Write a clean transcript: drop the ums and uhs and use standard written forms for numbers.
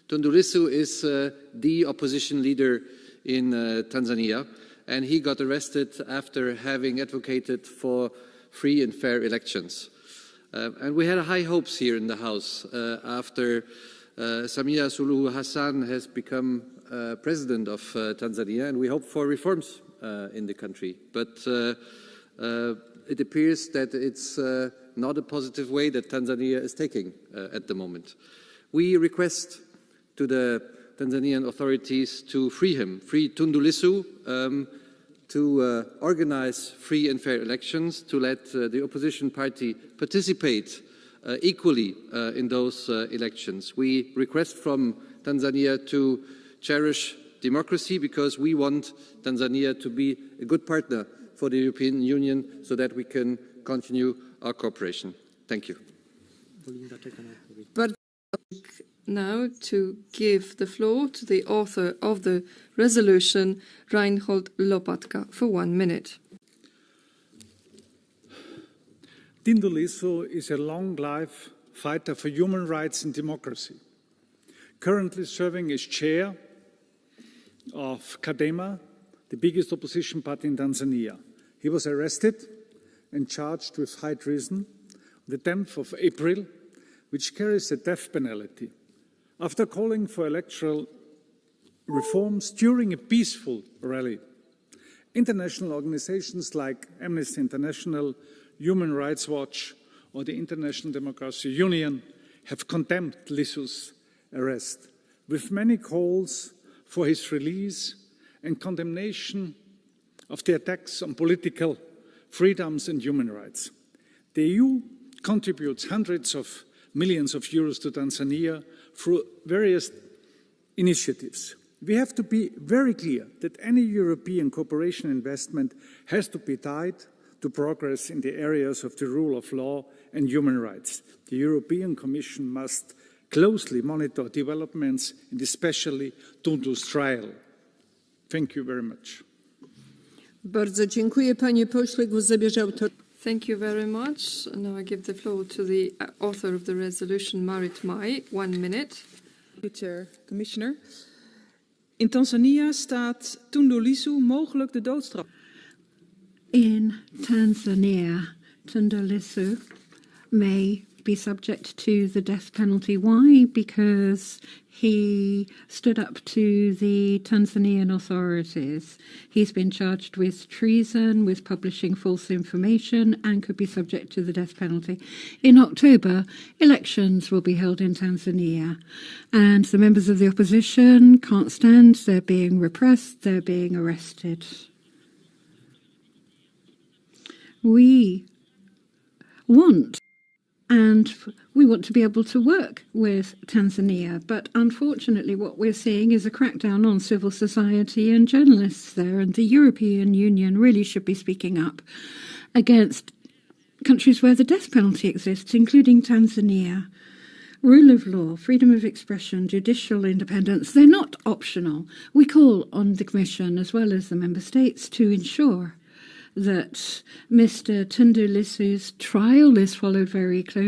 Tundu Lissu is the opposition leader in Tanzania, and he got arrested after having advocated for free and fair elections. And we had high hopes here in the House after Samia Suluhu Hassan has become president of Tanzania, and we hope for reforms in the country. But it appears that it's not a positive way that Tanzania is taking at the moment. We request to the Tanzanian authorities to free him, free Tundu Lissu, to organize free and fair elections, to let the opposition party participate equally in those elections. We request from Tanzania to cherish democracy because we want Tanzania to be a good partner for the European Union so that we can continue our cooperation. Thank you. But now to give the floor to the author of the resolution, Reinhold Lopatka, for 1 minute. Tundu Lissu is a long-life fighter for human rights and democracy, currently serving as chair of Chadema, the biggest opposition party in Tanzania. He was arrested and charged with high treason on the 10th of April, which carries a death penalty. After calling for electoral reforms during a peaceful rally, international organizations like Amnesty International, Human Rights Watch, or the International Democracy Union have condemned Lissu's arrest, with many calls for his release and condemnation of the attacks on political freedoms and human rights. The EU contributes hundreds of millions of euros to Tanzania through various initiatives. We have to be very clear that any European cooperation investment has to be tied to progress in the areas of the rule of law and human rights. The European Commission must closely monitor developments, and especially Tundu's trial. Thank you very much. Bardzo dziękuję, panie pośle. Głos zabierze autor. Thank you very much. Now I give the floor to the author of the resolution, Marit Mai. 1 minute. Chair, Commissioner. In Tanzania staat Tundu Lissu mogelijk de doodstraf. In Tanzania, Tundu Lissu may be subject to the death penalty. Why? Because he stood up to the Tanzanian authorities. He's been charged with treason, with publishing false information, and could be subject to the death penalty. In October, elections will be held in Tanzania, and the members of the opposition can't stand. They're being repressed, they're being arrested. We want to be able to work with Tanzania, but unfortunately what we're seeing is a crackdown on civil society and journalists there, and the European Union really should be speaking up against countries where the death penalty exists, including Tanzania. Rule of law, freedom of expression, judicial independence, they're not optional. We call on the Commission as well as the Member States to ensure that Mr. Tundu Lissu's trial is followed very closely.